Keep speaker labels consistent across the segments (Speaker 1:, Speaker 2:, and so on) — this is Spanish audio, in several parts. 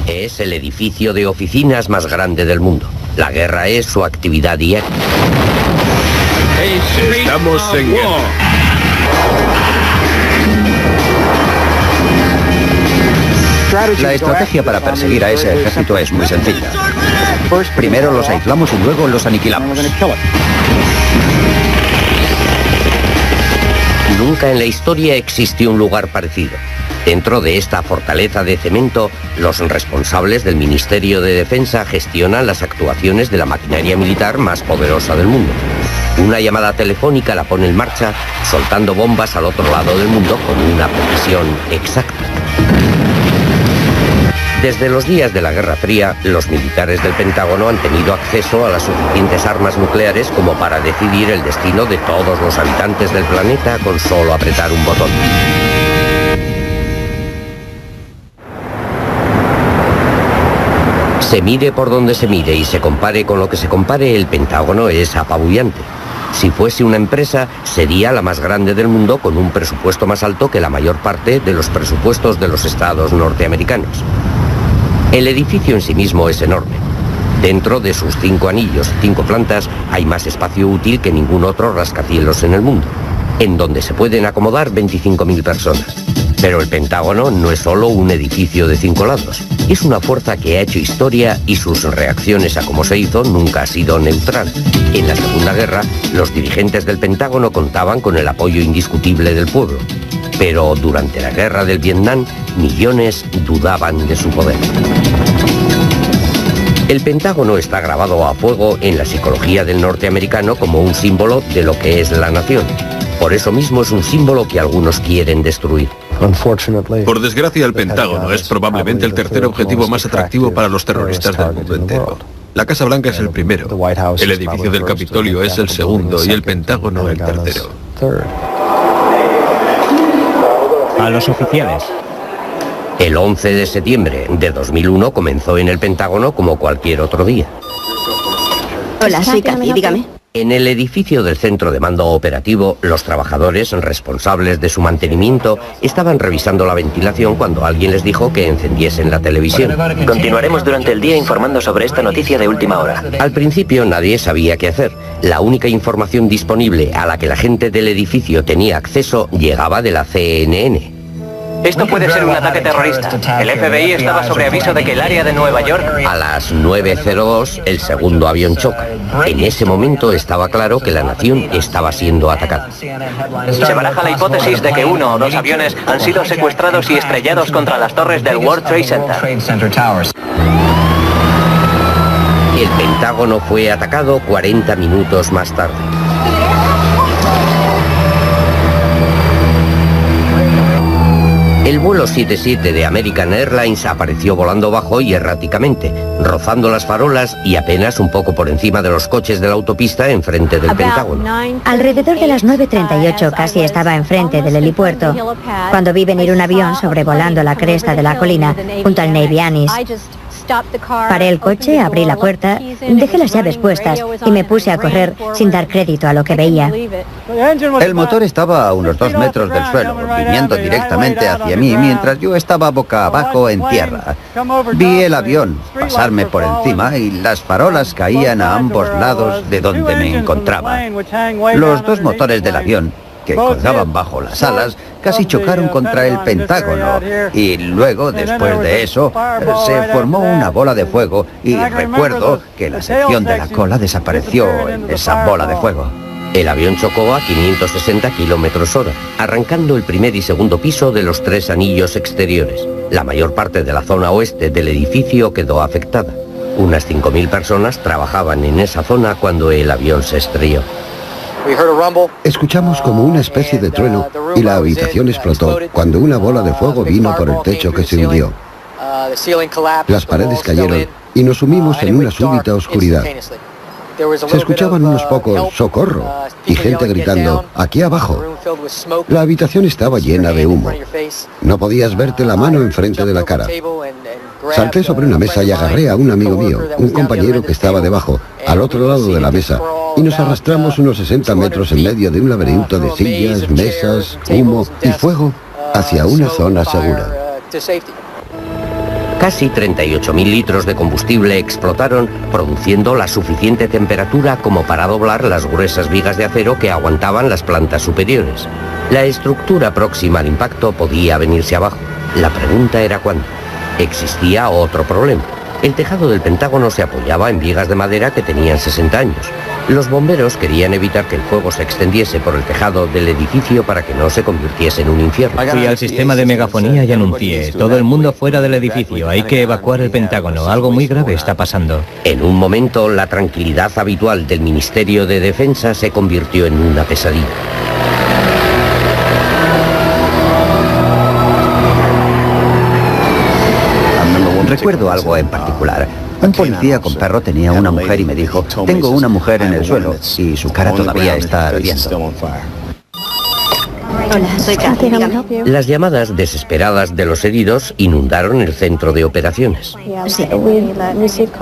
Speaker 1: Es el edificio de oficinas más grande del mundo. La guerra es su actividad diaria.
Speaker 2: Estamos en guerra.
Speaker 3: La estrategia para perseguir a ese ejército es muy sencilla. Primero los aislamos y luego los aniquilamos.
Speaker 1: Nunca en la historia existió un lugar parecido. Dentro de esta fortaleza de cemento, los responsables del Ministerio de Defensa gestionan las actuaciones de la maquinaria militar más poderosa del mundo. Una llamada telefónica la pone en marcha, soltando bombas al otro lado del mundo con una precisión exacta. Desde los días de la Guerra Fría, los militares del Pentágono han tenido acceso a las suficientes armas nucleares como para decidir el destino de todos los habitantes del planeta con solo apretar un botón. Se mire por donde se mire y se compare con lo que se compare, el Pentágono es apabullante. Si fuese una empresa, sería la más grande del mundo con un presupuesto más alto que la mayor parte de los presupuestos de los estados norteamericanos. El edificio en sí mismo es enorme. Dentro de sus 5 anillos y 5 plantas hay más espacio útil que ningún otro rascacielos en el mundo, en donde se pueden acomodar 25.000 personas. Pero el Pentágono no es solo un edificio de 5 lados. Es una fuerza que ha hecho historia y sus reacciones a cómo se hizo nunca ha sido neutral. En la Segunda Guerra, los dirigentes del Pentágono contaban con el apoyo indiscutible del pueblo. Pero durante la Guerra del Vietnam, millones dudaban de su poder. El Pentágono está grabado a fuego en la psicología del norteamericano como un símbolo de lo que es la nación. Por eso mismo es un símbolo que algunos quieren destruir.
Speaker 2: Por desgracia, el Pentágono es probablemente el tercer objetivo más atractivo para los terroristas del mundo entero. La Casa Blanca es el primero, el edificio del Capitolio es el segundo y el Pentágono el tercero.
Speaker 4: A los oficiales.
Speaker 1: El 11 de septiembre de 2001 comenzó en el Pentágono como cualquier otro día.
Speaker 5: Hola, soy Kathy, dígame.
Speaker 1: En el edificio del centro de mando operativo, los trabajadores responsables de su mantenimiento estaban revisando la ventilación cuando alguien les dijo que encendiesen la televisión.
Speaker 6: Continuaremos durante el día informando sobre esta noticia de última hora.
Speaker 1: Al principio nadie sabía qué hacer. La única información disponible a la que la gente del edificio tenía acceso llegaba de la CNN.
Speaker 6: Esto puede ser un ataque terrorista. El FBI estaba sobre aviso de que el área de Nueva York...
Speaker 1: A las 9:02, el segundo avión choca. En ese momento estaba claro que la nación estaba siendo atacada.
Speaker 6: Se baraja la hipótesis de que 1 o 2 aviones han sido secuestrados y estrellados contra las torres del World Trade Center.
Speaker 1: El Pentágono fue atacado 40 minutos más tarde. El vuelo 77 de American Airlines apareció volando bajo y erráticamente, rozando las farolas y apenas un poco por encima de los coches de la autopista enfrente del Pentágono.
Speaker 7: Alrededor de las 9:38 casi estaba enfrente del helipuerto, cuando vi venir un avión sobrevolando la cresta de la colina junto al Navy Annis. Paré el coche, abrí la puerta, dejé las llaves puestas y me puse a correr sin dar crédito a lo que veía.
Speaker 3: El motor estaba a unos 2 metros del suelo, viniendo directamente hacia mí mientras yo estaba boca abajo en tierra. Vi el avión pasarme por encima y las farolas caían a ambos lados de donde me encontraba. Los 2 motores del avión, que colgaban bajo las alas, casi chocaron contra el Pentágono y luego, después de eso, se formó una bola de fuego y recuerdo que la sección de la cola desapareció en esa bola de fuego.
Speaker 1: El avión chocó a 560 km/h, arrancando el primer y segundo piso de los 3 anillos exteriores. La mayor parte de la zona oeste del edificio quedó afectada. Unas 5.000 personas trabajaban en esa zona cuando el avión se estrelló.
Speaker 8: Escuchamos como una especie de trueno y la habitación explotó cuando una bola de fuego vino por el techo que se hundió. Las paredes cayeron y nos sumimos en una súbita oscuridad. Se escuchaban unos pocos ¡socorro! Y gente gritando ¡aquí abajo! La habitación estaba llena de humo. No podías verte la mano enfrente de la cara. Salté sobre una mesa y agarré a un amigo mío, un compañero que estaba debajo, al otro lado de la mesa, y nos arrastramos unos 60 metros en medio de un laberinto de sillas, mesas, humo y fuego hacia una zona segura.
Speaker 1: Casi 38.000 litros de combustible explotaron, produciendo la suficiente temperatura como para doblar las gruesas vigas de acero que aguantaban las plantas superiores. La estructura próxima al impacto podía venirse abajo. La pregunta era cuándo. Existía otro problema. El tejado del Pentágono se apoyaba en vigas de madera que tenían 60 años. Los bomberos querían evitar que el fuego se extendiese por el tejado del edificio para que no se convirtiese en un infierno.
Speaker 4: Fui al sistema de megafonía y anuncié: todo el mundo fuera del edificio, hay que evacuar el Pentágono, algo muy grave está pasando.
Speaker 1: En un momento, la tranquilidad habitual del Ministerio de Defensa se convirtió en una pesadilla.
Speaker 3: Recuerdo algo en particular. Un policía con perro tenía una mujer y me dijo: tengo una mujer en el suelo y su cara todavía está ardiendo.
Speaker 5: Hola, soy Kathy, dígame.
Speaker 1: Las llamadas desesperadas de los heridos inundaron el centro de operaciones.
Speaker 5: Sí.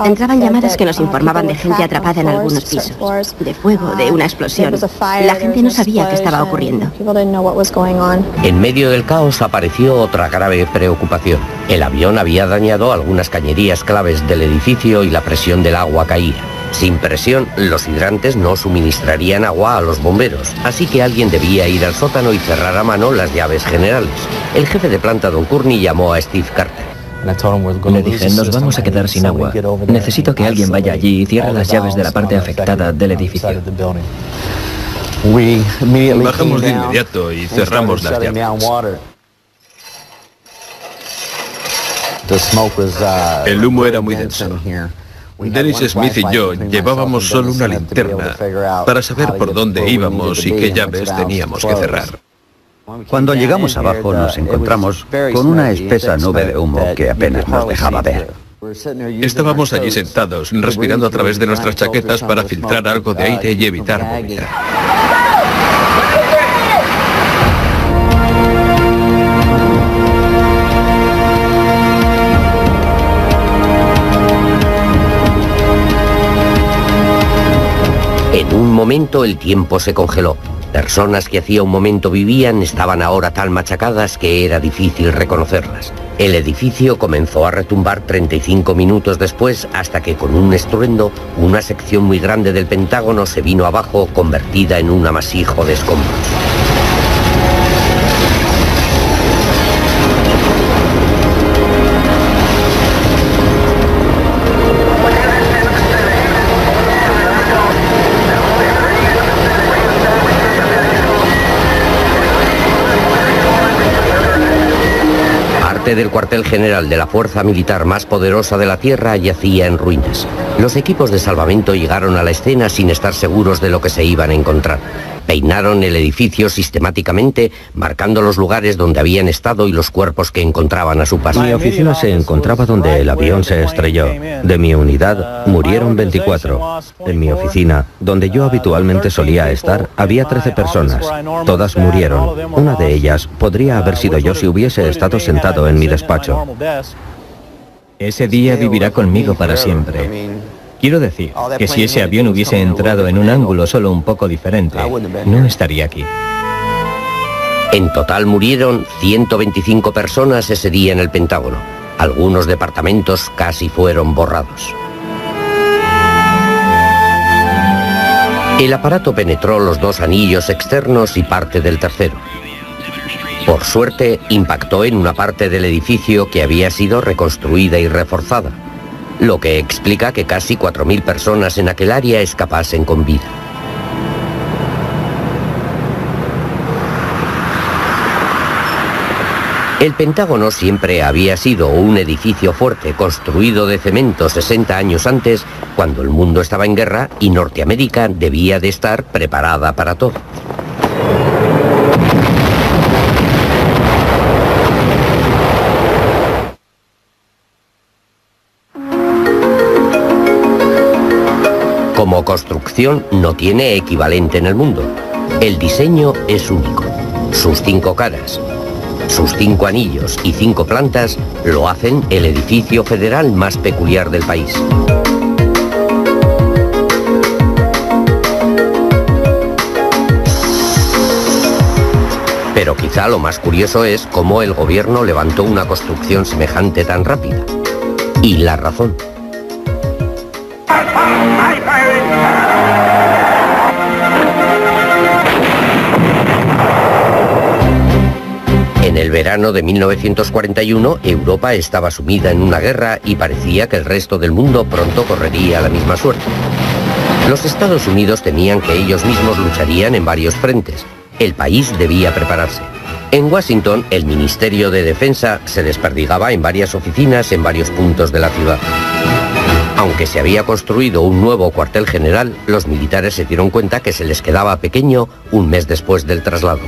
Speaker 5: Entraban llamadas que nos informaban de gente atrapada en algunos pisos, de fuego, de una explosión. La gente no sabía qué estaba ocurriendo.
Speaker 1: En medio del caos apareció otra grave preocupación. El avión había dañado algunas cañerías claves del edificio y la presión del agua caía. Sin presión, los hidrantes no suministrarían agua a los bomberos, así que alguien debía ir al sótano y cerrar a mano las llaves generales. El jefe de planta, Don Courtney, llamó a Steve Carter.
Speaker 9: Le dije: nos vamos a quedar sin agua. Necesito que alguien vaya allí y cierre las llaves de la parte afectada del edificio.
Speaker 2: Bajamos de inmediato y cerramos las llaves. El humo era muy denso. Dennis Smith y yo llevábamos solo una linterna para saber por dónde íbamos y qué llaves teníamos que cerrar.
Speaker 3: Cuando llegamos abajo nos encontramos con una espesa nube de humo que apenas nos dejaba ver.
Speaker 2: Estábamos allí sentados, respirando a través de nuestras chaquetas para filtrar algo de aire y evitar vomitar.
Speaker 1: En un momento el tiempo se congeló. Personas que hacía un momento vivían estaban ahora tan machacadas que era difícil reconocerlas. El edificio comenzó a retumbar 35 minutos después hasta que con un estruendo una sección muy grande del Pentágono se vino abajo convertida en un amasijo de escombros. Del cuartel general de la fuerza militar más poderosa de la Tierra yacía en ruinas. Los equipos de salvamento llegaron a la escena sin estar seguros de lo que se iban a encontrar. Peinaron el edificio sistemáticamente, marcando los lugares donde habían estado y los cuerpos que encontraban a su paso.
Speaker 10: Mi oficina se encontraba donde el avión se estrelló. De mi unidad murieron 24. En mi oficina, donde yo habitualmente solía estar, había 13 personas. Todas murieron. Una de ellas podría haber sido yo si hubiese estado sentado en mi despacho.
Speaker 4: Ese día vivirá conmigo para siempre. Quiero decir que si ese avión hubiese entrado en un ángulo solo un poco diferente, no estaría aquí.
Speaker 1: En total murieron 125 personas ese día en el Pentágono. Algunos departamentos casi fueron borrados. El aparato penetró los dos anillos externos y parte del tercero. Por suerte, impactó en una parte del edificio que había sido reconstruida y reforzada, lo que explica que casi 4.000 personas en aquel área escapasen con vida. El Pentágono siempre había sido un edificio fuerte construido de cemento 60 años antes, cuando el mundo estaba en guerra y Norteamérica debía de estar preparada para todo. Como construcción no tiene equivalente en el mundo. El diseño es único. Sus 5 caras, sus 5 anillos y 5 plantas lo hacen el edificio federal más peculiar del país. Pero quizá lo más curioso es cómo el gobierno levantó una construcción semejante tan rápida. Y la razón. En el verano de 1941, Europa estaba sumida en una guerra y parecía que el resto del mundo pronto correría la misma suerte. Los Estados Unidos temían que ellos mismos lucharían en varios frentes. El país debía prepararse. En Washington, el Ministerio de Defensa se desperdigaba en varias oficinas en varios puntos de la ciudad. Aunque se había construido un nuevo cuartel general, los militares se dieron cuenta que se les quedaba pequeño un mes después del traslado.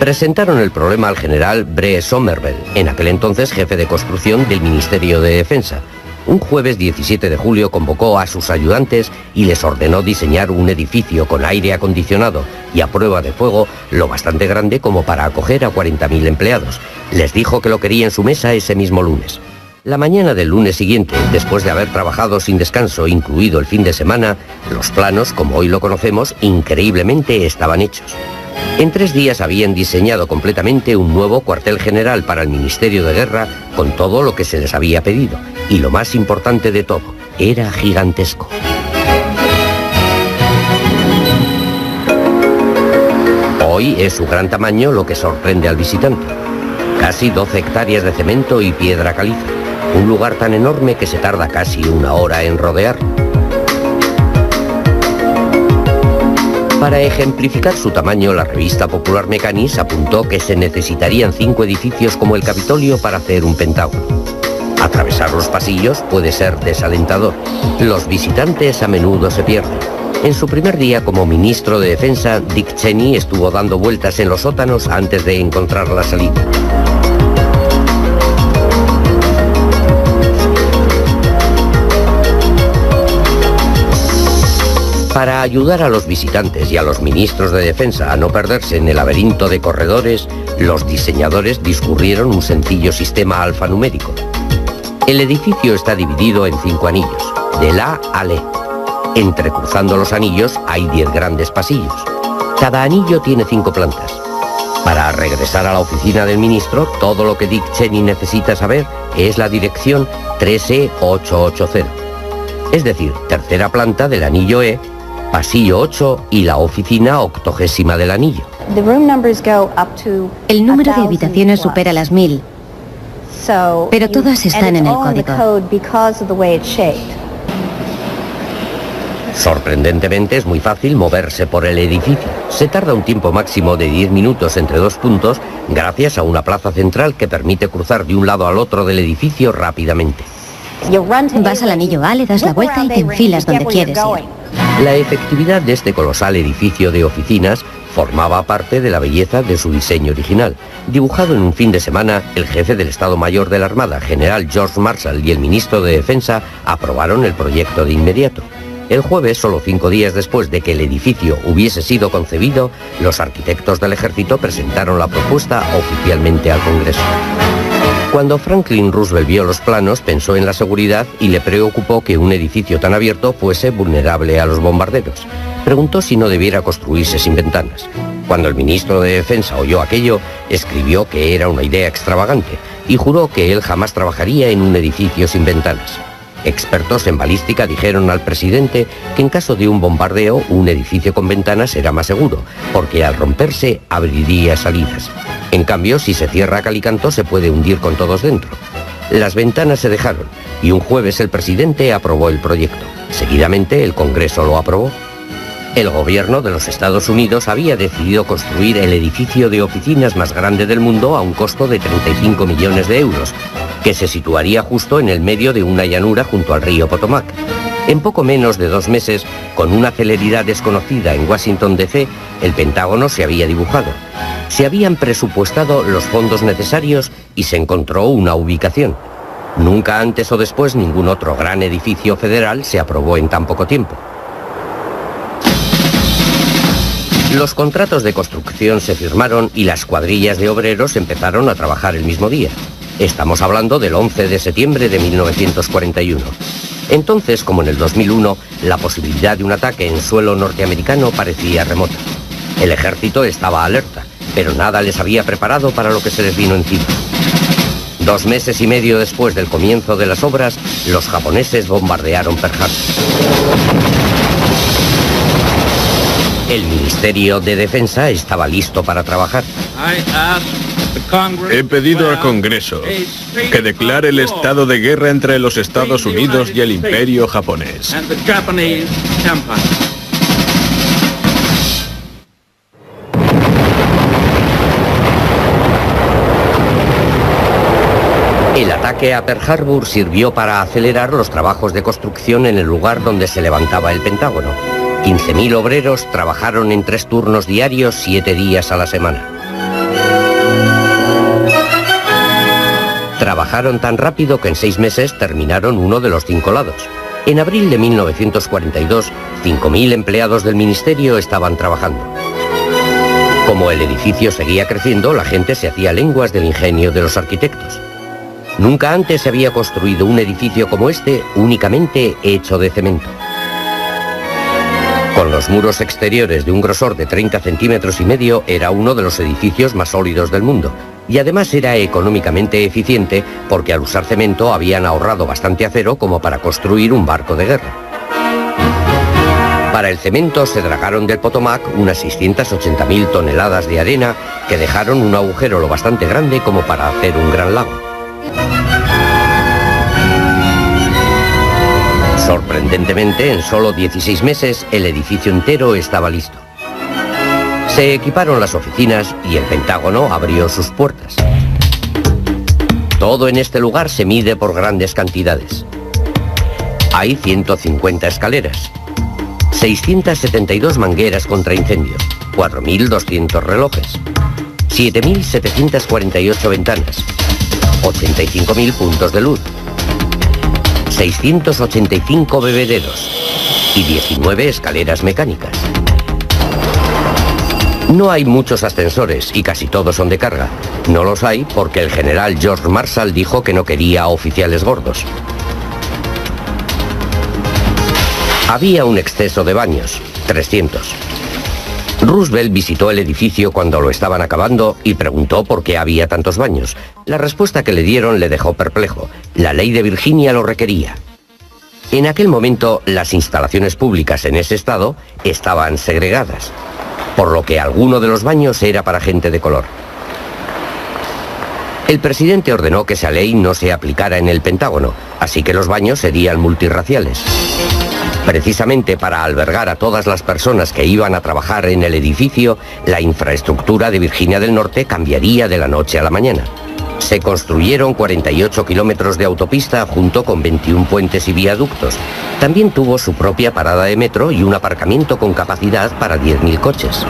Speaker 1: Presentaron el problema al general Bree Somerville, en aquel entonces jefe de construcción del Ministerio de Defensa. Un jueves 17 de julio convocó a sus ayudantes y les ordenó diseñar un edificio con aire acondicionado y a prueba de fuego lo bastante grande como para acoger a 40.000 empleados. Les dijo que lo quería en su mesa ese mismo lunes. La mañana del lunes siguiente, después de haber trabajado sin descanso, incluido el fin de semana, los planos, como hoy lo conocemos, increíblemente estaban hechos. En 3 días habían diseñado completamente un nuevo cuartel general para el Ministerio de Guerra con todo lo que se les había pedido. Y lo más importante de todo, era gigantesco. Hoy es su gran tamaño lo que sorprende al visitante. Casi 12 hectáreas de cemento y piedra caliza. Un lugar tan enorme que se tarda casi 1 hora en rodear. Para ejemplificar su tamaño, la revista Popular Mechanics apuntó que se necesitarían 5 edificios como el Capitolio para hacer un pentágono. Atravesar los pasillos puede ser desalentador. Los visitantes a menudo se pierden. En su primer día como ministro de Defensa, Dick Cheney estuvo dando vueltas en los sótanos antes de encontrar la salida. Para ayudar a los visitantes y a los ministros de defensa a no perderse en el laberinto de corredores, los diseñadores discurrieron un sencillo sistema alfanumérico. El edificio está dividido en 5 anillos, del A al E. Entrecruzando los anillos hay 10 grandes pasillos. Cada anillo tiene 5 plantas. Para regresar a la oficina del ministro, todo lo que Dick Cheney necesita saber es la dirección 3E880. Es decir, tercera planta del anillo E, pasillo 8 y la oficina 80ª del anillo.
Speaker 5: El número de habitaciones supera las 1000, pero todas están en el código.
Speaker 1: Sorprendentemente es muy fácil moverse por el edificio. Se tarda un tiempo máximo de 10 minutos entre 2 puntos gracias a una plaza central que permite cruzar de un lado al otro del edificio rápidamente.
Speaker 5: Vas al anillo A, le das la vuelta y te enfilas donde quieres ir.
Speaker 1: La efectividad de este colosal edificio de oficinas formaba parte de la belleza de su diseño original. Dibujado en un fin de semana, el jefe del Estado Mayor de la Armada, general George Marshall, y el ministro de Defensa aprobaron el proyecto de inmediato. El jueves, solo 5 días después de que el edificio hubiese sido concebido, los arquitectos del ejército presentaron la propuesta oficialmente al Congreso. Cuando Franklin Roosevelt vio los planos, pensó en la seguridad y le preocupó que un edificio tan abierto fuese vulnerable a los bombarderos. Preguntó si no debiera construirse sin ventanas. Cuando el ministro de Defensa oyó aquello, escribió que era una idea extravagante y juró que él jamás trabajaría en un edificio sin ventanas. Expertos en balística dijeron al presidente que en caso de un bombardeo, un edificio con ventanas era más seguro, porque al romperse abriría salidas. En cambio, si se cierra a cal y canto, se puede hundir con todos dentro. Las ventanas se dejaron y un jueves el presidente aprobó el proyecto. Seguidamente el Congreso lo aprobó. El gobierno de los Estados Unidos había decidido construir el edificio de oficinas más grande del mundo a un costo de 35 millones de euros, que se situaría justo en el medio de una llanura junto al río Potomac. En poco menos de 2 meses, con una celeridad desconocida en Washington D.C., el Pentágono se había dibujado. Se habían presupuestado los fondos necesarios y se encontró una ubicación. Nunca antes o después ningún otro gran edificio federal se aprobó en tan poco tiempo. Los contratos de construcción se firmaron y las cuadrillas de obreros empezaron a trabajar el mismo día. Estamos hablando del 11 de septiembre de 1941. Entonces, como en el 2001, la posibilidad de un ataque en suelo norteamericano parecía remota. El ejército estaba alerta, pero nada les había preparado para lo que se les vino encima. 2 meses y medio después del comienzo de las obras, los japoneses bombardearon Pearl Harbor. El Ministerio de Defensa estaba listo para trabajar.
Speaker 2: He pedido al Congreso que declare el estado de guerra entre los Estados Unidos y el Imperio japonés.
Speaker 1: El ataque a Pearl Harbor sirvió para acelerar los trabajos de construcción en el lugar donde se levantaba el Pentágono. 15.000 obreros trabajaron en 3 turnos diarios, 7 días a la semana. Trabajaron tan rápido que en 6 meses terminaron uno de los 5 lados. En abril de 1942, 5.000 empleados del ministerio estaban trabajando. Como el edificio seguía creciendo, la gente se hacía lenguas del ingenio de los arquitectos. Nunca antes se había construido un edificio como este, únicamente hecho de cemento. Con los muros exteriores de un grosor de 30 centímetros y medio, era uno de los edificios más sólidos del mundo. Y además era económicamente eficiente porque al usar cemento habían ahorrado bastante acero como para construir un barco de guerra. Para el cemento se dragaron del Potomac unas 680.000 toneladas de arena que dejaron un agujero lo bastante grande como para hacer un gran lago. Sorprendentemente, en solo 16 meses, el edificio entero estaba listo. Se equiparon las oficinas y el Pentágono abrió sus puertas. Todo en este lugar se mide por grandes cantidades. Hay 150 escaleras, 672 mangueras contra incendios, 4.200 relojes, 7.748 ventanas, 85.000 puntos de luz, 685 bebederos y 19 escaleras mecánicas. No hay muchos ascensores y casi todos son de carga. No los hay porque el general George Marshall dijo que no quería oficiales gordos. Había un exceso de baños, 300. Roosevelt visitó el edificio cuando lo estaban acabando y preguntó por qué había tantos baños. La respuesta que le dieron le dejó perplejo. La ley de Virginia lo requería. En aquel momento, las instalaciones públicas en ese estado estaban segregadas, por lo que alguno de los baños era para gente de color. El presidente ordenó que esa ley no se aplicara en el Pentágono, así que los baños serían multirraciales. Precisamente para albergar a todas las personas que iban a trabajar en el edificio, la infraestructura de Virginia del Norte cambiaría de la noche a la mañana. Se construyeron 48 kilómetros de autopista junto con 21 puentes y viaductos. También tuvo su propia parada de metro y un aparcamiento con capacidad para 10.000 coches.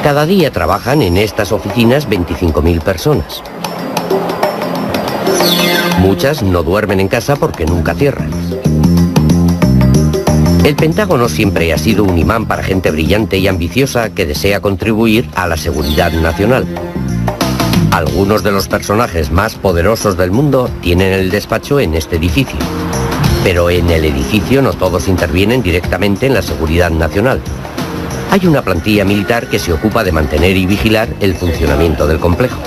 Speaker 1: Cada día trabajan en estas oficinas 25.000 personas. Muchas no duermen en casa porque nunca cierran. El Pentágono siempre ha sido un imán para gente brillante y ambiciosa que desea contribuir a la seguridad nacional. Algunos de los personajes más poderosos del mundo tienen el despacho en este edificio. Pero en el edificio no todos intervienen directamente en la seguridad nacional. Hay una plantilla militar que se ocupa de mantener y vigilar el funcionamiento del complejo.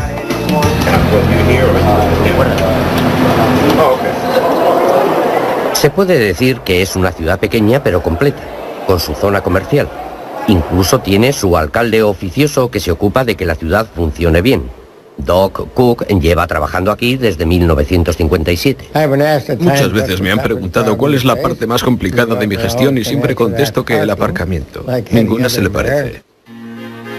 Speaker 1: Se puede decir que es una ciudad pequeña pero completa, con su zona comercial. Incluso tiene su alcalde oficioso que se ocupa de que la ciudad funcione bien. Doc Cook lleva trabajando aquí desde 1957.
Speaker 2: Muchas veces me han preguntado cuál es la parte más complicada de mi gestión y siempre contesto que el aparcamiento. Ninguna se le parece.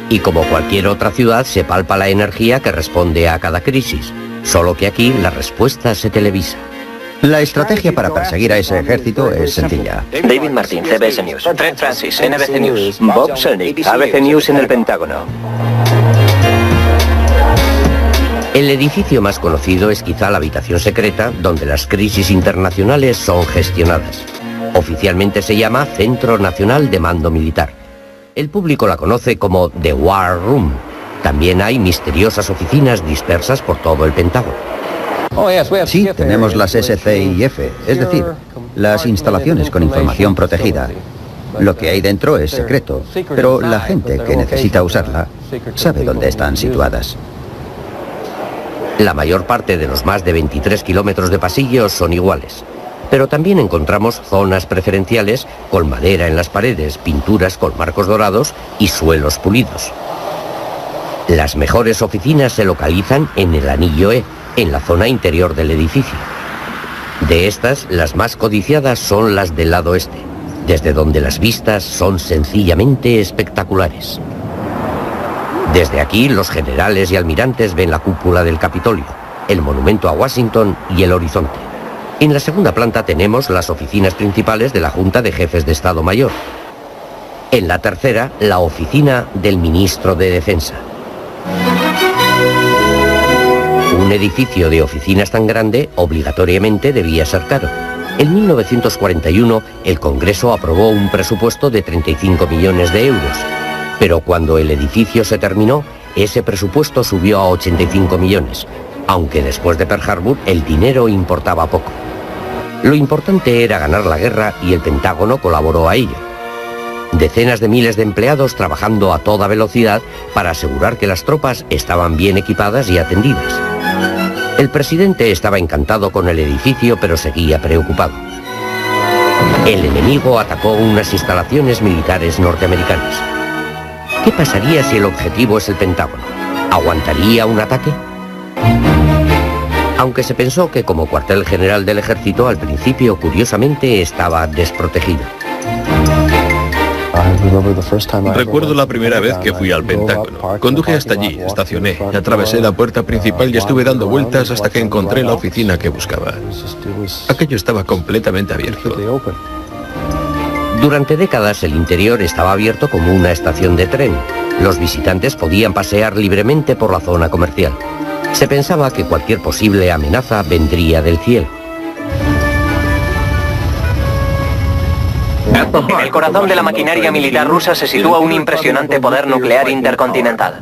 Speaker 1: Y como cualquier otra ciudad, se palpa la energía que responde a cada crisis. Solo que aquí la respuesta se televisa.
Speaker 3: La estrategia para perseguir a ese ejército es sencilla.
Speaker 6: David Martin, CBS News. Trent Francis, NBC News. Bob Selnick, ABC News en el Pentágono.
Speaker 1: El edificio más conocido es quizá la habitación secreta donde las crisis internacionales son gestionadas. Oficialmente se llama Centro Nacional de Mando Militar. El público la conoce como The War Room. También hay misteriosas oficinas dispersas por todo el Pentágono.
Speaker 3: Sí, tenemos las SCIF, es decir, las instalaciones con información protegida. Lo que hay dentro es secreto, pero la gente que necesita usarla sabe dónde están situadas.
Speaker 1: La mayor parte de los más de 23 kilómetros de pasillos son iguales, pero también encontramos zonas preferenciales con madera en las paredes, pinturas con marcos dorados y suelos pulidos. Las mejores oficinas se localizan en el anillo E, en la zona interior del edificio. De estas, las más codiciadas son las del lado este, desde donde las vistas son sencillamente espectaculares. Desde aquí, los generales y almirantes ven la cúpula del Capitolio, el monumento a Washington y el horizonte. En la segunda planta tenemos las oficinas principales de la Junta de Jefes de Estado Mayor. En la tercera, la oficina del Ministro de Defensa. Un edificio de oficinas tan grande obligatoriamente debía ser caro. En 1941, el Congreso aprobó un presupuesto de 35 millones de euros. Pero cuando el edificio se terminó, ese presupuesto subió a 85 millones, aunque después de Pearl Harbor el dinero importaba poco. Lo importante era ganar la guerra y el Pentágono colaboró a ello. Decenas de miles de empleados trabajando a toda velocidad para asegurar que las tropas estaban bien equipadas y atendidas. El presidente estaba encantado con el edificio, pero seguía preocupado. El enemigo atacó unas instalaciones militares norteamericanas. ¿Qué pasaría si el objetivo es el Pentágono? ¿Aguantaría un ataque? Aunque se pensó que como cuartel general del ejército, al principio, curiosamente, estaba desprotegido.
Speaker 2: Recuerdo la primera vez que fui al Pentágono. Conduje hasta allí, estacioné, atravesé la puerta principal y estuve dando vueltas hasta que encontré la oficina que buscaba. Aquello estaba completamente abierto.
Speaker 1: Durante décadas el interior estaba abierto como una estación de tren. Los visitantes podían pasear libremente por la zona comercial. Se pensaba que cualquier posible amenaza vendría del cielo.
Speaker 6: En el corazón de la maquinaria militar rusa se sitúa un impresionante poder nuclear intercontinental.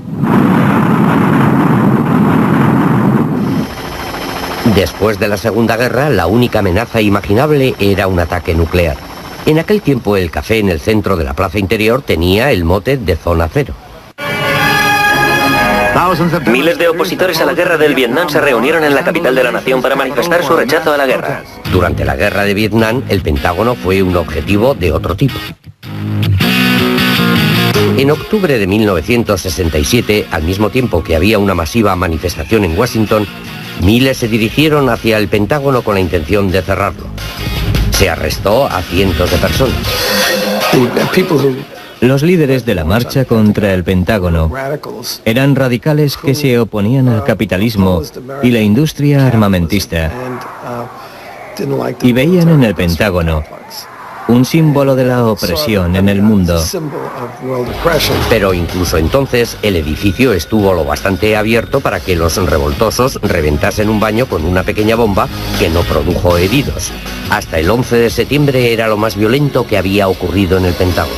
Speaker 1: Después de la Segunda Guerra, la única amenaza imaginable era un ataque nuclear. En aquel tiempo, el café en el centro de la plaza interior tenía el mote de Zona Cero.
Speaker 6: Miles de opositores a la guerra del Vietnam se reunieron en la capital de la nación para manifestar su rechazo a la guerra.
Speaker 1: Durante la guerra de Vietnam, el Pentágono fue un objetivo de otro tipo. En octubre de 1967, al mismo tiempo que había una masiva manifestación en Washington, miles se dirigieron hacia el Pentágono con la intención de cerrarlo. Se arrestó a cientos de personas.
Speaker 4: Los líderes de la marcha contra el Pentágono eran radicales que se oponían al capitalismo y la industria armamentista y veían en el Pentágono un símbolo de la opresión en el mundo.
Speaker 1: Pero incluso entonces el edificio estuvo lo bastante abierto para que los revoltosos reventasen un baño con una pequeña bomba que no produjo heridos. Hasta el 11 de septiembre era lo más violento que había ocurrido en el Pentágono.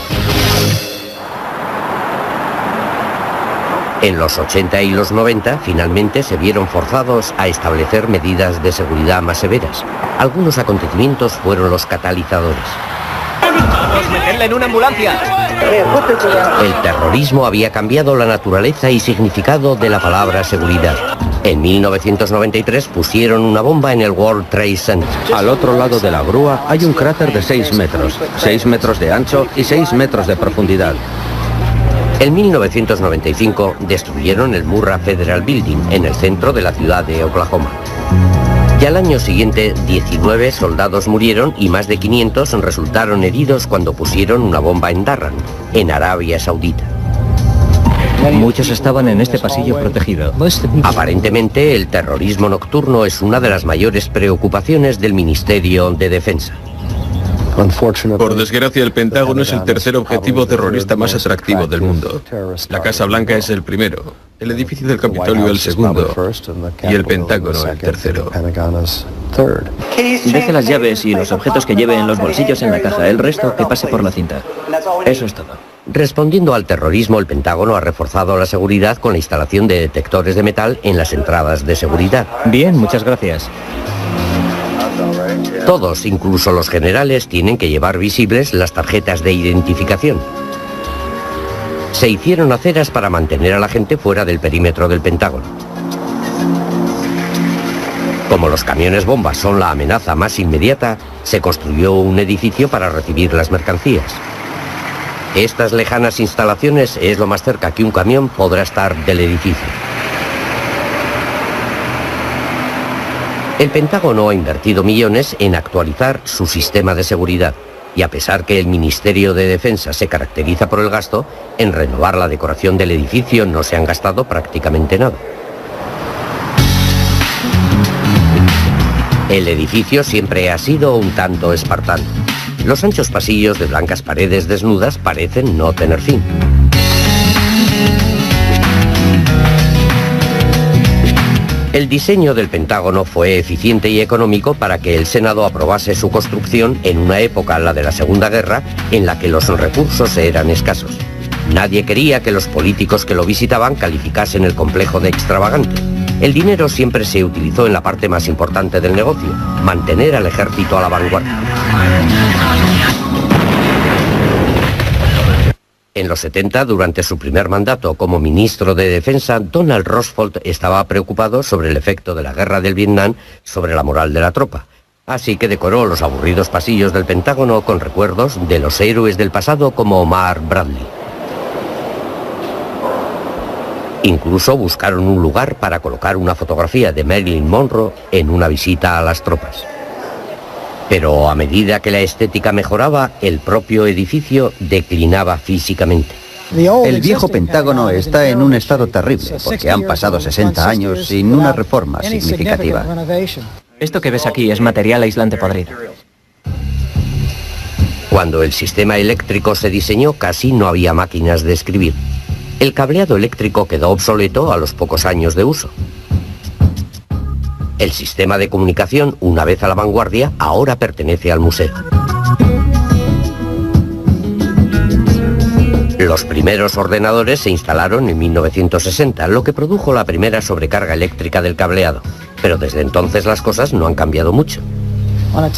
Speaker 1: En los 80 y los 90, finalmente se vieron forzados a establecer medidas de seguridad más severas. Algunos acontecimientos fueron los catalizadores.
Speaker 6: ¡Meterla en una ambulancia!
Speaker 1: El terrorismo había cambiado la naturaleza y significado de la palabra seguridad. En 1993 pusieron una bomba en el World Trade Center.
Speaker 10: Al otro lado de la grúa hay un cráter de 6 metros de ancho y 6 metros de profundidad.
Speaker 1: En 1995 destruyeron el Murrah Federal Building en el centro de la ciudad de Oklahoma. Y al año siguiente, 19 soldados murieron y más de 500 resultaron heridos cuando pusieron una bomba en Dhahran, en Arabia Saudita.
Speaker 4: Muchos estaban en este pasillo protegido.
Speaker 1: Aparentemente, el terrorismo nocturno es una de las mayores preocupaciones del Ministerio de Defensa.
Speaker 2: Por desgracia, el Pentágono es el tercer objetivo terrorista más atractivo del mundo. La Casa Blanca es el primero, el edificio del Capitolio el segundo y el Pentágono el tercero.
Speaker 9: Deje las llaves y los objetos que lleve en los bolsillos en la caja, el resto que pase por la cinta. Eso es todo.
Speaker 1: Respondiendo al terrorismo, el Pentágono ha reforzado la seguridad con la instalación de detectores de metal en las entradas de seguridad.
Speaker 4: Bien, muchas gracias.
Speaker 1: Todos, incluso los generales, tienen que llevar visibles las tarjetas de identificación. Se hicieron aceras para mantener a la gente fuera del perímetro del Pentágono. Como los camiones bombas son la amenaza más inmediata, se construyó un edificio para recibir las mercancías. Estas lejanas instalaciones es lo más cerca que un camión podrá estar del edificio. El Pentágono ha invertido millones en actualizar su sistema de seguridad y a pesar que el Ministerio de Defensa se caracteriza por el gasto, en renovar la decoración del edificio no se han gastado prácticamente nada. El edificio siempre ha sido un tanto espartano. Los anchos pasillos de blancas paredes desnudas parecen no tener fin. El diseño del Pentágono fue eficiente y económico para que el Senado aprobase su construcción en una época, la de la Segunda Guerra, en la que los recursos eran escasos. Nadie quería que los políticos que lo visitaban calificasen el complejo de extravagante. El dinero siempre se utilizó en la parte más importante del negocio, mantener al ejército a la vanguardia. En los 70, durante su primer mandato como ministro de Defensa, Donald Rumsfeld estaba preocupado sobre el efecto de la guerra del Vietnam sobre la moral de la tropa. Así que decoró los aburridos pasillos del Pentágono con recuerdos de los héroes del pasado como Omar Bradley. Incluso buscaron un lugar para colocar una fotografía de Marilyn Monroe en una visita a las tropas. Pero a medida que la estética mejoraba, el propio edificio declinaba físicamente.
Speaker 3: El viejo Pentágono está en un estado terrible porque han pasado 60 años sin una reforma significativa.
Speaker 9: Esto que ves aquí es material aislante podrido.
Speaker 1: Cuando el sistema eléctrico se diseñó, casi no había máquinas de escribir. El cableado eléctrico quedó obsoleto a los pocos años de uso. El sistema de comunicación, una vez a la vanguardia, ahora pertenece al museo. Los primeros ordenadores se instalaron en 1960, lo que produjo la primera sobrecarga eléctrica del cableado. Pero desde entonces las cosas no han cambiado mucho.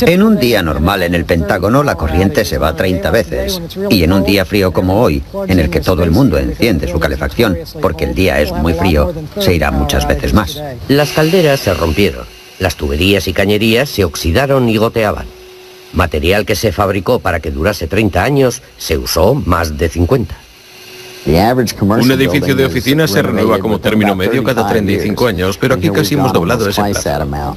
Speaker 3: En un día normal en el Pentágono la corriente se va 30 veces. Y en un día frío como hoy, en el que todo el mundo enciende su calefacción, porque el día es muy frío, se irá muchas veces más.
Speaker 1: Las calderas se rompieron, las tuberías y cañerías se oxidaron y goteaban. Material que se fabricó para que durase 30 años, se usó más de 50.
Speaker 2: Un edificio de oficinas se renueva como término medio cada 35 años, pero aquí casi hemos doblado ese plazo.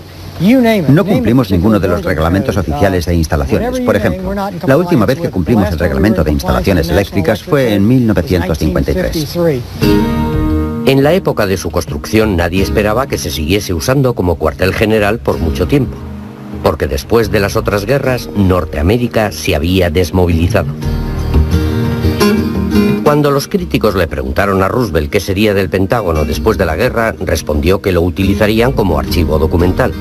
Speaker 3: No cumplimos ninguno de los reglamentos oficiales de instalaciones. Por ejemplo, la última vez que cumplimos el reglamento de instalaciones eléctricas fue en 1953.
Speaker 1: En la época de su construcción nadie esperaba que se siguiese usando como cuartel general por mucho tiempo, porque después de las otras guerras, Norteamérica se había desmovilizado. Cuando los críticos le preguntaron a Roosevelt qué sería del Pentágono después de la guerra, respondió que lo utilizarían como archivo documental.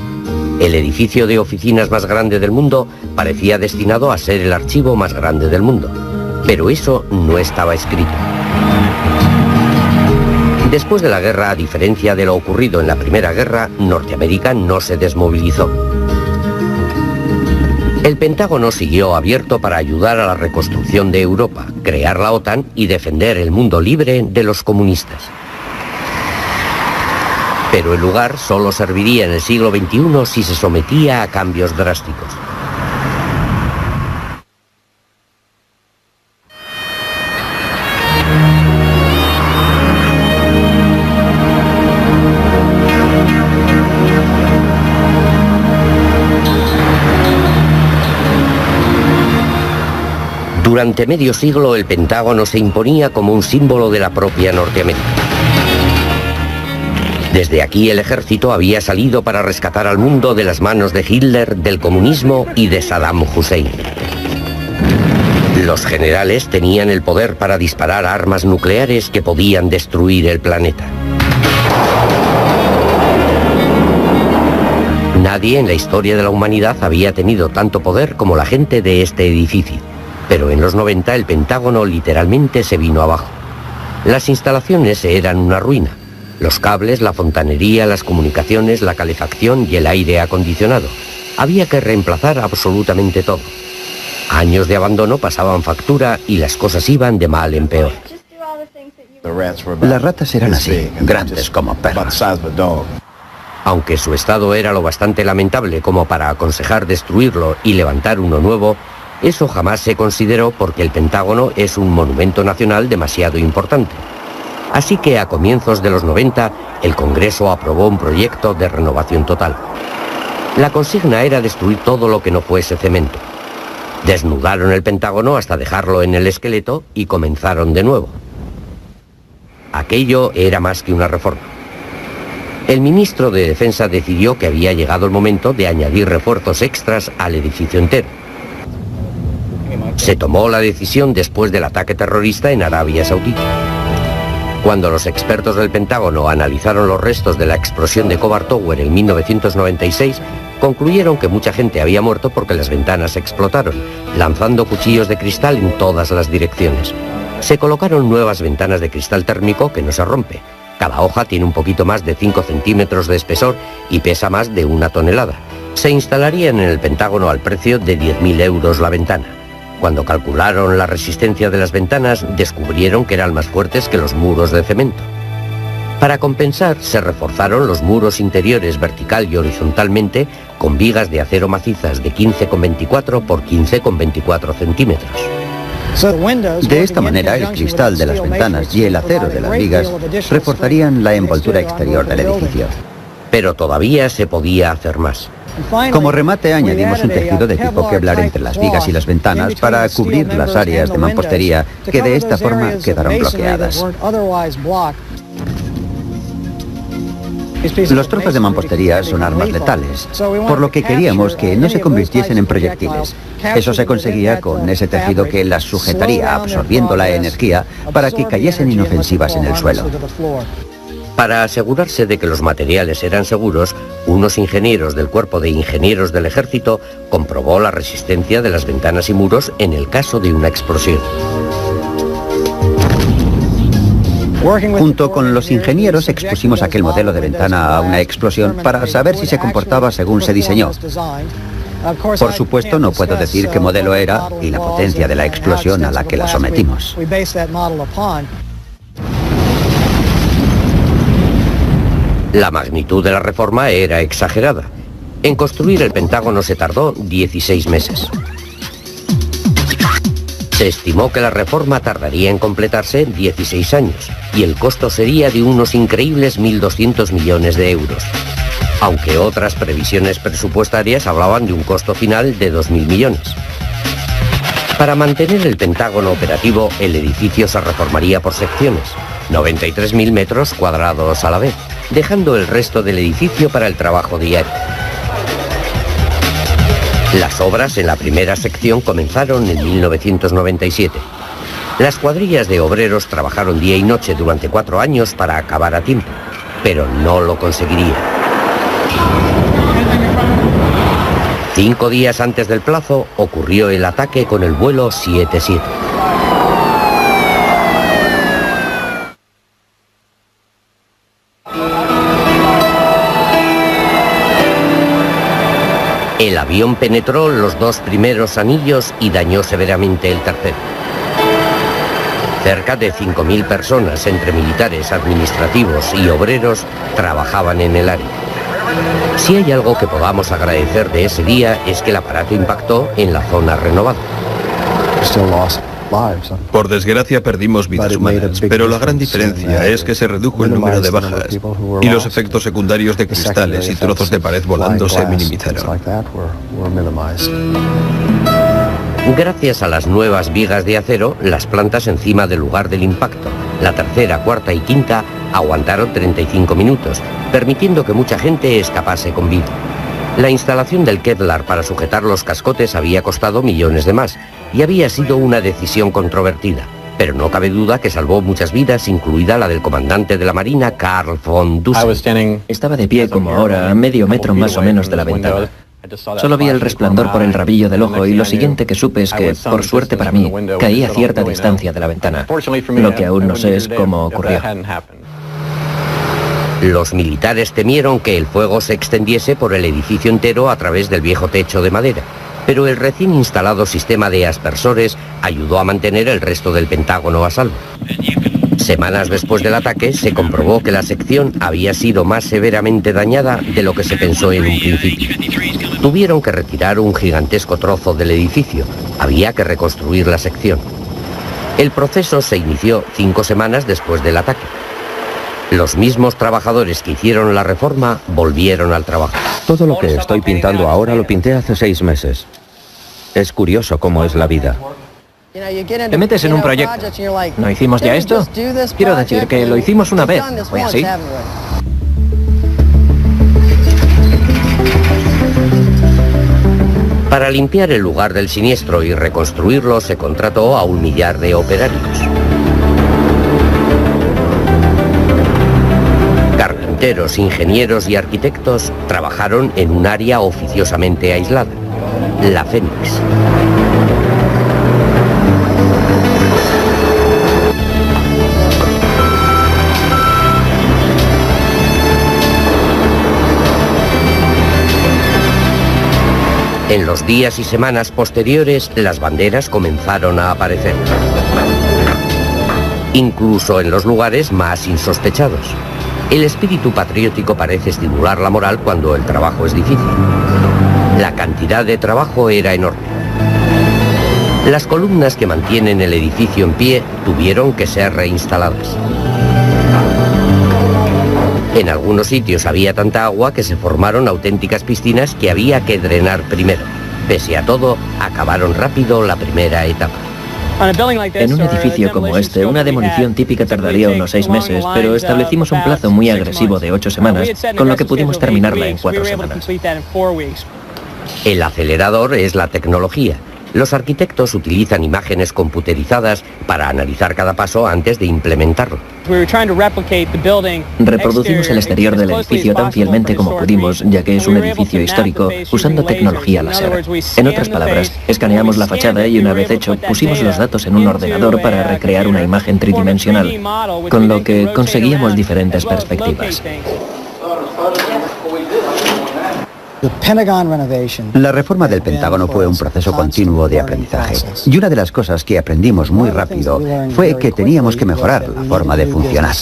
Speaker 1: El edificio de oficinas más grande del mundo parecía destinado a ser el archivo más grande del mundo, pero eso no estaba escrito. Después de la guerra, a diferencia de lo ocurrido en la Primera Guerra, Norteamérica no se desmovilizó. El Pentágono siguió abierto para ayudar a la reconstrucción de Europa, crear la OTAN y defender el mundo libre de los comunistas. Pero el lugar solo serviría en el siglo XXI si se sometía a cambios drásticos. Durante medio siglo el Pentágono se imponía como un símbolo de la propia Norteamérica. Desde aquí el ejército había salido para rescatar al mundo de las manos de Hitler, del comunismo y de Saddam Hussein. Los generales tenían el poder para disparar armas nucleares que podían destruir el planeta. Nadie en la historia de la humanidad había tenido tanto poder como la gente de este edificio. Pero en los 90 el Pentágono literalmente se vino abajo. Las instalaciones eran una ruina. Los cables, la fontanería, las comunicaciones, la calefacción y el aire acondicionado. Había que reemplazar absolutamente todo. Años de abandono pasaban factura y las cosas iban de mal en peor.
Speaker 3: Las ratas eran así, grandes como perros.
Speaker 1: Aunque su estado era lo bastante lamentable como para aconsejar destruirlo y levantar uno nuevo, eso jamás se consideró porque el Pentágono es un monumento nacional demasiado importante. Así que a comienzos de los 90, el Congreso aprobó un proyecto de renovación total. La consigna era destruir todo lo que no fuese cemento. Desnudaron el Pentágono hasta dejarlo en el esqueleto y comenzaron de nuevo. Aquello era más que una reforma. El ministro de Defensa decidió que había llegado el momento de añadir refuerzos extras al edificio entero. Se tomó la decisión después del ataque terrorista en Arabia Saudita. Cuando los expertos del Pentágono analizaron los restos de la explosión de Khobar Tower en 1996, concluyeron que mucha gente había muerto porque las ventanas explotaron, lanzando cuchillos de cristal en todas las direcciones. Se colocaron nuevas ventanas de cristal térmico que no se rompe. Cada hoja tiene un poquito más de 5 centímetros de espesor y pesa más de 1 tonelada. Se instalarían en el Pentágono al precio de 10.000 euros la ventana. Cuando calcularon la resistencia de las ventanas, descubrieron que eran más fuertes que los muros de cemento. Para compensar, se reforzaron los muros interiores vertical y horizontalmente con vigas de acero macizas de 15,24 por 15,24 centímetros.
Speaker 3: De esta manera, el cristal de las ventanas y el acero de las vigas reforzarían la envoltura exterior del edificio.
Speaker 1: Pero todavía se podía hacer más.
Speaker 3: Como remate, añadimos un tejido de tipo Kevlar entre las vigas y las ventanas para cubrir las áreas de mampostería que de esta forma quedaron bloqueadas. Los trozos de mampostería son armas letales, por lo que queríamos que no se convirtiesen en proyectiles. Eso se conseguía con ese tejido que las sujetaría, absorbiendo la energía para que cayesen inofensivas en el suelo.
Speaker 1: Para asegurarse de que los materiales eran seguros, unos ingenieros del Cuerpo de Ingenieros del Ejército comprobó la resistencia de las ventanas y muros en el caso de una explosión.
Speaker 3: Junto con los ingenieros expusimos aquel modelo de ventana a una explosión para saber si se comportaba según se diseñó. Por supuesto, no puedo decir qué modelo era y la potencia de la explosión a la que la sometimos.
Speaker 1: La magnitud de la reforma era exagerada. En construir el Pentágono se tardó 16 meses. Se estimó que la reforma tardaría en completarse 16 años y el costo sería de unos increíbles 1.200 millones de euros. Aunque otras previsiones presupuestarias hablaban de un costo final de 2.000 millones. Para mantener el Pentágono operativo, el edificio se reformaría por secciones, 93.000 metros cuadrados a la vez, dejando el resto del edificio para el trabajo diario. Las obras en la primera sección comenzaron en 1997. Las cuadrillas de obreros trabajaron día y noche durante 4 años para acabar a tiempo, pero no lo conseguirían. 5 días antes del plazo ocurrió el ataque con el vuelo 77. El avión penetró los 2 primeros anillos y dañó severamente el tercero. Cerca de 5.000 personas, entre militares, administrativos y obreros, trabajaban en el área. Si hay algo que podamos agradecer de ese día es que el aparato impactó en la zona renovada.
Speaker 2: Por desgracia perdimos vidas humanas, pero la gran diferencia es que se redujo el número de bajas y los efectos secundarios de cristales y trozos de pared volando se minimizaron.
Speaker 1: Gracias a las nuevas vigas de acero, las plantas encima del lugar del impacto, la tercera, cuarta y quinta, aguantaron 35 minutos, permitiendo que mucha gente escapase con vida. La instalación del Kevlar para sujetar los cascotes había costado millones de más y había sido una decisión controvertida, pero no cabe duda que salvó muchas vidas, incluida la del comandante de la Marina, Karl von Dusen.
Speaker 9: Estaba de pie como ahora, a medio metro más o menos de la ventana. Solo vi el resplandor por el rabillo del ojo y lo siguiente que supe es que, por suerte para mí, caí a cierta distancia de la ventana. Lo que aún no sé es cómo ocurrió.
Speaker 1: Los militares temieron que el fuego se extendiese por el edificio entero a través del viejo techo de madera, pero el recién instalado sistema de aspersores ayudó a mantener el resto del Pentágono a salvo. Semanas después del ataque, se comprobó que la sección había sido más severamente dañada de lo que se pensó en un principio. Tuvieron que retirar un gigantesco trozo del edificio. Había que reconstruir la sección. El proceso se inició 5 semanas después del ataque. Los mismos trabajadores que hicieron la reforma volvieron al trabajo.
Speaker 10: Todo lo que estoy pintando ahora lo pinté hace 6 meses. Es curioso cómo es la vida.
Speaker 9: Te metes en un proyecto. ¿No hicimos ya esto? Quiero decir que lo hicimos una vez, ¿no fue así?
Speaker 1: Para limpiar el lugar del siniestro y reconstruirlo, se contrató a 1 millar de operarios. Carpinteros, ingenieros y arquitectos trabajaron en un área oficiosamente aislada, la Fénix. En los días y semanas posteriores, las banderas comenzaron a aparecer. Incluso en los lugares más insospechados. El espíritu patriótico parece estimular la moral cuando el trabajo es difícil. La cantidad de trabajo era enorme. Las columnas que mantienen el edificio en pie tuvieron que ser reinstaladas. En algunos sitios había tanta agua que se formaron auténticas piscinas que había que drenar primero. Pese a todo, acabaron rápido la primera etapa.
Speaker 9: En un edificio como este, una demolición típica tardaría unos 6 meses, pero establecimos un plazo muy agresivo de 8 semanas, con lo que pudimos terminarla en 4 semanas.
Speaker 1: El acelerador es la tecnología. Los arquitectos utilizan imágenes computerizadas para analizar cada paso antes de implementarlo.
Speaker 9: Reproducimos el exterior del edificio tan fielmente como pudimos, ya que es un edificio histórico, usando tecnología láser. En otras palabras, escaneamos la fachada y una vez hecho, pusimos los datos en un ordenador para recrear una imagen tridimensional, con lo que conseguíamos diferentes perspectivas.
Speaker 3: La reforma del Pentágono fue un proceso continuo de aprendizaje. Y una de las cosas que aprendimos muy rápido fue que teníamos que mejorar la forma de funcionar.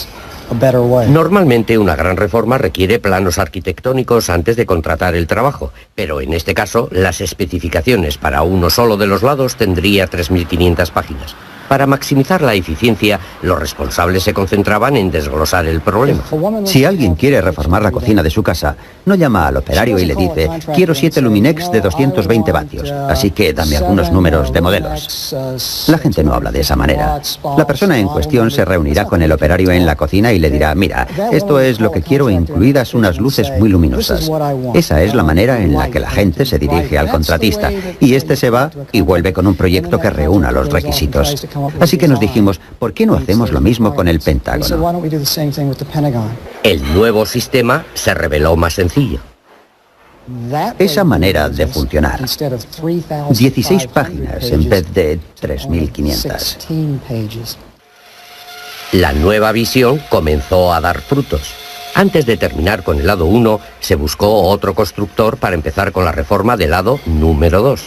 Speaker 1: Normalmente una gran reforma requiere planos arquitectónicos antes de contratar el trabajo, pero en este caso las especificaciones para uno solo de los lados tendría 3.500 páginas. Para maximizar la eficiencia, los responsables se concentraban en desglosar el problema.
Speaker 3: Si alguien quiere reformar la cocina de su casa, no llama al operario y le dice: quiero 7 Luminex de 220 vatios, así que dame algunos números de modelos. La gente no habla de esa manera. La persona en cuestión se reunirá con el operario en la cocina y le dirá: mira, esto es lo que quiero, incluidas unas luces muy luminosas. Esa es la manera en la que la gente se dirige al contratista, y este se va y vuelve con un proyecto que reúna los requisitos. Así que nos dijimos: ¿por qué no hacemos lo mismo con el Pentágono?
Speaker 1: El nuevo sistema se reveló más sencillo.
Speaker 3: Esa manera de funcionar, 16 páginas en vez de 3.500.
Speaker 1: La nueva visión comenzó a dar frutos. Antes de terminar con el lado 1, se buscó otro constructor para empezar con la reforma del lado número 2.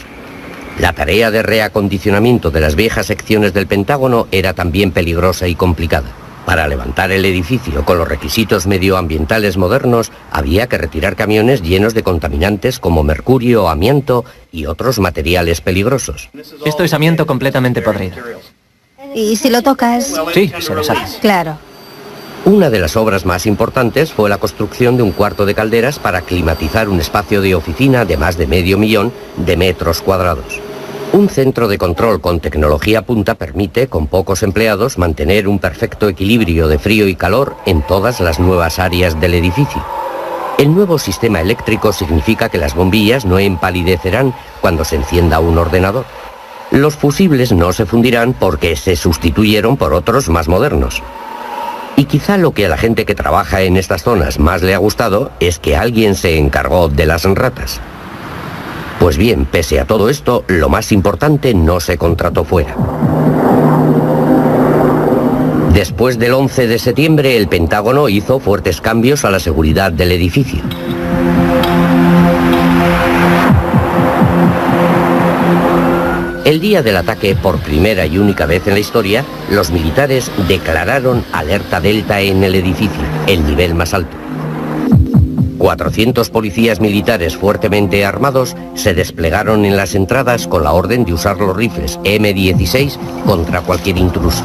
Speaker 1: La tarea de reacondicionamiento de las viejas secciones del Pentágono era también peligrosa y complicada. Para levantar el edificio con los requisitos medioambientales modernos, había que retirar camiones llenos de contaminantes como mercurio, amianto y otros materiales peligrosos.
Speaker 9: Esto es amianto completamente podrido.
Speaker 7: ¿Y si lo tocas?
Speaker 9: Sí, se deshace.
Speaker 7: Claro.
Speaker 1: Una de las obras más importantes fue la construcción de un cuarto de calderas para climatizar un espacio de oficina de más de medio millón de metros cuadrados. Un centro de control con tecnología punta permite, con pocos empleados, mantener un perfecto equilibrio de frío y calor en todas las nuevas áreas del edificio. El nuevo sistema eléctrico significa que las bombillas no empalidecerán cuando se encienda un ordenador. Los fusibles no se fundirán porque se sustituyeron por otros más modernos. Y quizá lo que a la gente que trabaja en estas zonas más le ha gustado es que alguien se encargó de las ratas. Pues bien, pese a todo esto, lo más importante no se contrató fuera. Después del 11 de septiembre, el Pentágono hizo fuertes cambios a la seguridad del edificio. El día del ataque, por primera y única vez en la historia, los militares declararon alerta delta en el edificio, el nivel más alto. 400 policías militares fuertemente armados se desplegaron en las entradas con la orden de usar los rifles M16 contra cualquier intruso.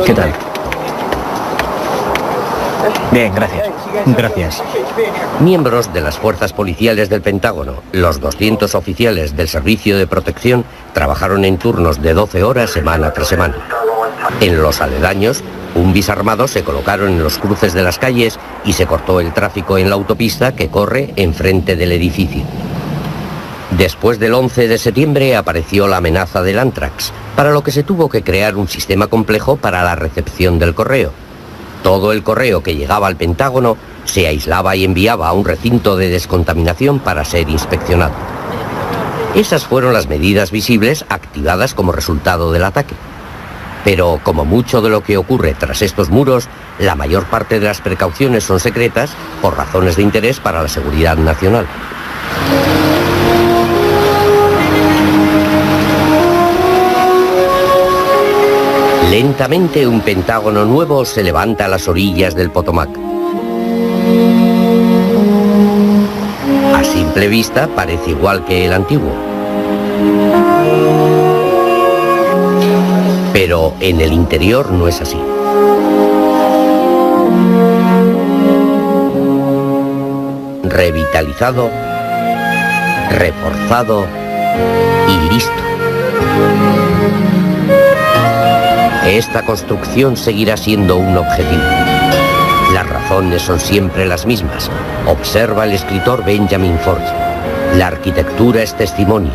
Speaker 9: ¿Qué tal? Bien, gracias.
Speaker 4: Gracias.
Speaker 1: Miembros de las fuerzas policiales del Pentágono, los 200 oficiales del Servicio de Protección, trabajaron en turnos de 12 horas semana tras semana. En los aledaños, umbis armados se colocaron en los cruces de las calles y se cortó el tráfico en la autopista que corre enfrente del edificio. Después del 11 de septiembre apareció la amenaza del ántrax, para lo que se tuvo que crear un sistema complejo para la recepción del correo. Todo el correo que llegaba al Pentágono se aislaba y enviaba a un recinto de descontaminación para ser inspeccionado. Esas fueron las medidas visibles activadas como resultado del ataque. Pero, como mucho de lo que ocurre tras estos muros, la mayor parte de las precauciones son secretas por razones de interés para la seguridad nacional. Lentamente un Pentágono nuevo se levanta a las orillas del Potomac. A simple vista parece igual que el antiguo. Pero en el interior no es así. Revitalizado, reforzado y listo. Esta construcción seguirá siendo un objetivo. Las razones son siempre las mismas, observa el escritor Benjamin Ford. La arquitectura es testimonio,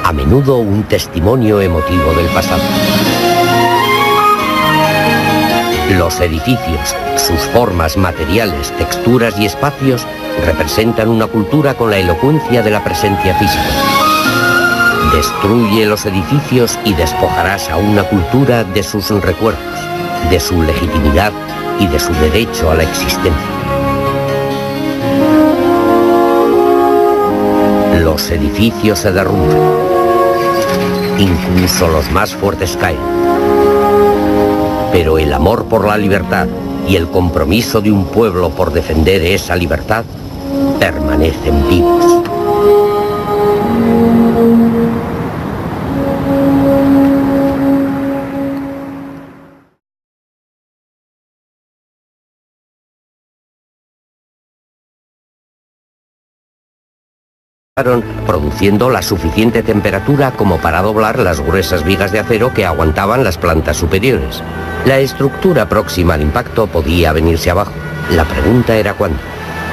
Speaker 1: a menudo un testimonio emotivo del pasado. Los edificios, sus formas, materiales, texturas y espacios representan una cultura con la elocuencia de la presencia física. Destruye los edificios y despojarás a una cultura de sus recuerdos, de su legitimidad y de su derecho a la existencia. Los edificios se derrumban. Incluso los más fuertes caen. Pero el amor por la libertad y el compromiso de un pueblo por defender esa libertad permanecen vivos. Produciendo la suficiente temperatura como para doblar las gruesas vigas de acero que aguantaban las plantas superiores. La estructura próxima al impacto podía venirse abajo. La pregunta era cuándo.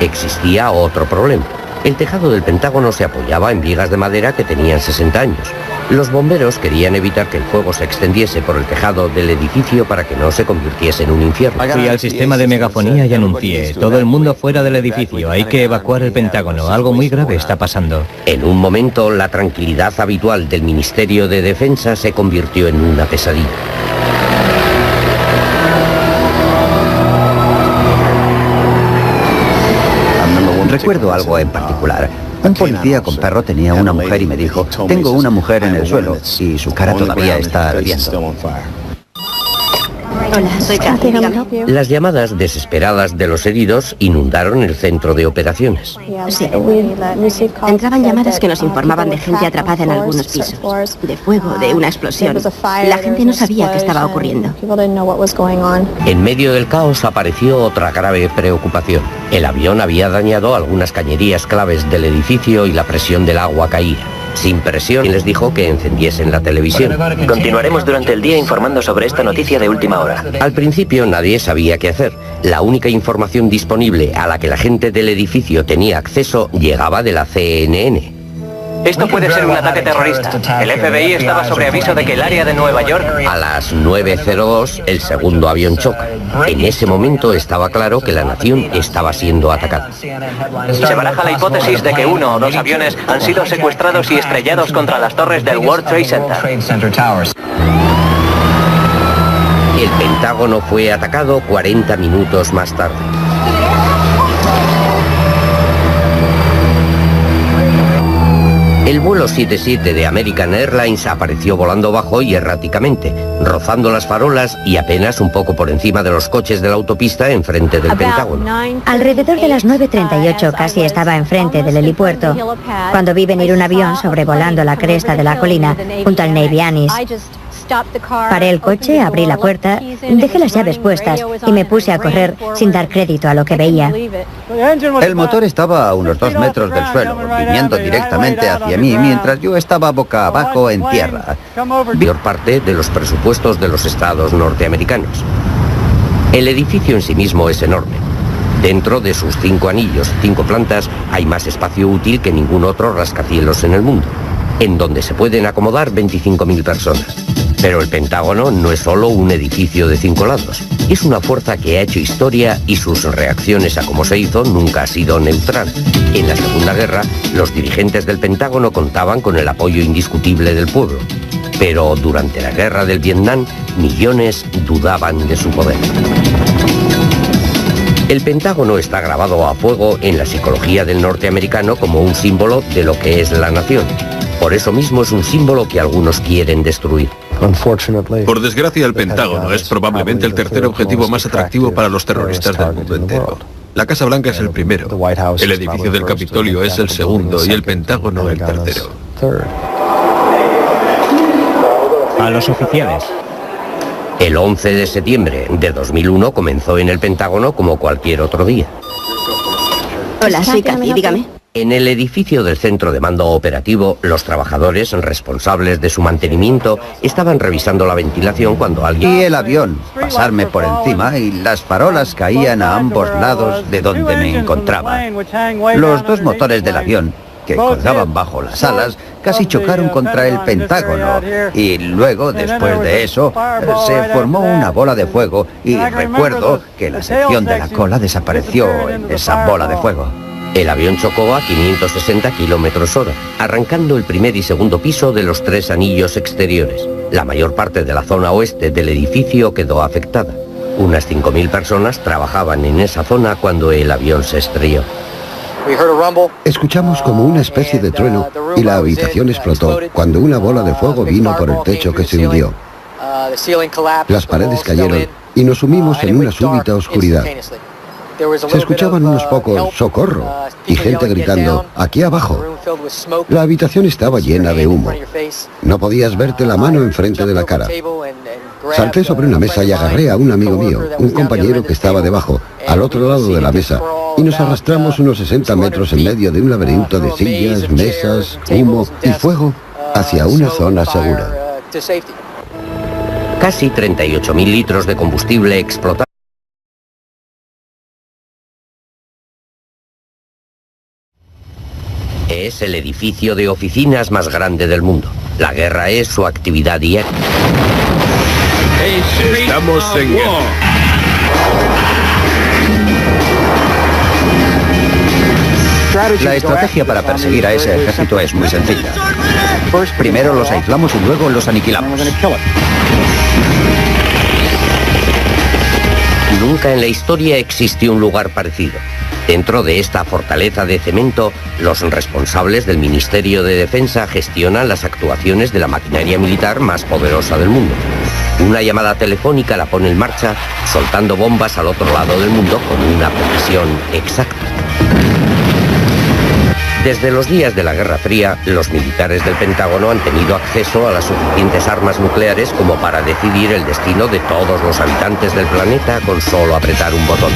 Speaker 1: Existía otro problema. El tejado del Pentágono se apoyaba en vigas de madera que tenían 60 años. Los bomberos querían evitar que el fuego se extendiese por el tejado del edificio para que no se convirtiese en un infierno.
Speaker 4: Fui al sistema de megafonía y anuncié: todo el mundo fuera del edificio, hay que evacuar el Pentágono, algo muy grave está pasando.
Speaker 1: En un momento, la tranquilidad habitual del Ministerio de Defensa se convirtió en una pesadilla.
Speaker 3: Recuerdo algo en particular. Un policía con perro tenía una mujer y me dijo: tengo una mujer en el suelo, y su cara todavía está ardiendo.
Speaker 5: Hola, soy Kathy, dígame.
Speaker 1: Las llamadas desesperadas de los heridos inundaron el centro de operaciones.
Speaker 5: Sí. Entraban llamadas que nos informaban de gente atrapada en algunos pisos, de fuego, de una explosión. La gente no sabía qué estaba ocurriendo.
Speaker 1: En medio del caos apareció otra grave preocupación. El avión había dañado algunas cañerías claves del edificio y la presión del agua caía. Sin presión, les dijo que encendiesen la televisión.
Speaker 9: Continuaremos durante el día informando sobre esta noticia de última hora.
Speaker 1: Al principio nadie sabía qué hacer. La única información disponible a la que la gente del edificio tenía acceso llegaba de la CNN.
Speaker 6: Esto puede ser un ataque terrorista. El FBI estaba sobre aviso de que el área de Nueva York...
Speaker 1: A las 9:02, el segundo avión choca. En ese momento estaba claro que la nación estaba siendo atacada.
Speaker 6: Se baraja la hipótesis de que uno o dos aviones han sido secuestrados y estrellados contra las torres del World Trade Center.
Speaker 1: El Pentágono fue atacado 40 minutos más tarde. El vuelo 77 de American Airlines apareció volando bajo y erráticamente, rozando las farolas y apenas un poco por encima de los coches de la autopista enfrente del Pentágono.
Speaker 7: Alrededor de las 9:38 casi estaba enfrente del helipuerto, cuando vi venir un avión sobrevolando la cresta de la colina junto al Navy Annis. Paré el coche, abrí la puerta, dejé las llaves puestas y me puse a correr sin dar crédito a lo que veía.
Speaker 3: El motor estaba a unos 2 metros del suelo, viniendo directamente hacia mí mientras yo estaba boca abajo en tierra.
Speaker 1: Mayor parte de los presupuestos de los estados norteamericanos. El edificio en sí mismo es enorme. Dentro de sus 5 anillos, 5 plantas, hay más espacio útil que ningún otro rascacielos en el mundo, en donde se pueden acomodar 25.000 personas. Pero el Pentágono no es solo un edificio de 5 lados. Es una fuerza que ha hecho historia y sus reacciones a cómo se hizo nunca ha sido neutral. En la Segunda Guerra, los dirigentes del Pentágono contaban con el apoyo indiscutible del pueblo. Pero durante la Guerra del Vietnam, millones dudaban de su poder. El Pentágono está grabado a fuego en la psicología del norteamericano como un símbolo de lo que es la nación. Por eso mismo es un símbolo que algunos quieren destruir.
Speaker 2: Por desgracia, el Pentágono es probablemente el tercer objetivo más atractivo para los terroristas del mundo entero. La Casa Blanca es el primero, el edificio del Capitolio es el segundo y el Pentágono el tercero.
Speaker 4: A los oficiales.
Speaker 1: El 11 de septiembre de 2001 comenzó en el Pentágono como cualquier otro día.
Speaker 5: Hola, soy Kathy, dígame.
Speaker 1: En el edificio del centro de mando operativo, los trabajadores responsables de su mantenimiento estaban revisando la ventilación cuando alguien...
Speaker 3: Vi el avión pasarme por encima y las farolas caían a ambos lados de donde me encontraba. Los 2 motores del avión, que colgaban bajo las alas, casi chocaron contra el Pentágono y luego, después de eso, se formó una bola de fuego y recuerdo que la sección de la cola desapareció en esa bola de fuego.
Speaker 1: El avión chocó a 560 km/h, arrancando el primer y segundo piso de los 3 anillos exteriores. La mayor parte de la zona oeste del edificio quedó afectada. Unas 5.000 personas trabajaban en esa zona cuando el avión se estrelló.
Speaker 8: Escuchamos como una especie de trueno y la habitación explotó cuando una bola de fuego vino por el techo que se hundió. Las paredes cayeron y nos sumimos en una súbita oscuridad. Se escuchaban unos pocos ¡socorro! Y gente gritando ¡aquí abajo! La habitación estaba llena de humo. No podías verte la mano enfrente de la cara. Salté sobre una mesa y agarré a un amigo mío, un compañero que estaba debajo, al otro lado de la mesa, y nos arrastramos unos 60 metros en medio de un laberinto de sillas, mesas, humo y fuego hacia una zona segura.
Speaker 1: Casi 38.000 litros de combustible explotaron. Es el edificio de oficinas más grande del mundo. La guerra es su actividad diaria.
Speaker 2: Estamos en guerra.
Speaker 3: La estrategia para perseguir a ese ejército es muy sencilla. Primero los aislamos y luego los aniquilamos.
Speaker 1: Nunca en la historia existió un lugar parecido. Dentro de esta fortaleza de cemento, los responsables del Ministerio de Defensa gestionan las actuaciones de la maquinaria militar más poderosa del mundo. Una llamada telefónica la pone en marcha, soltando bombas al otro lado del mundo con una precisión exacta. Desde los días de la Guerra Fría, los militares del Pentágono han tenido acceso a las suficientes armas nucleares como para decidir el destino de todos los habitantes del planeta con solo apretar un botón.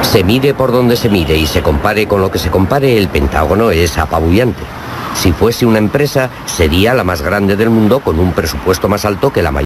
Speaker 1: Se mire por donde se mire y se compare con lo que se compare, el Pentágono es apabullante. Si fuese una empresa, sería la más grande del mundo con un presupuesto más alto que la mayoría.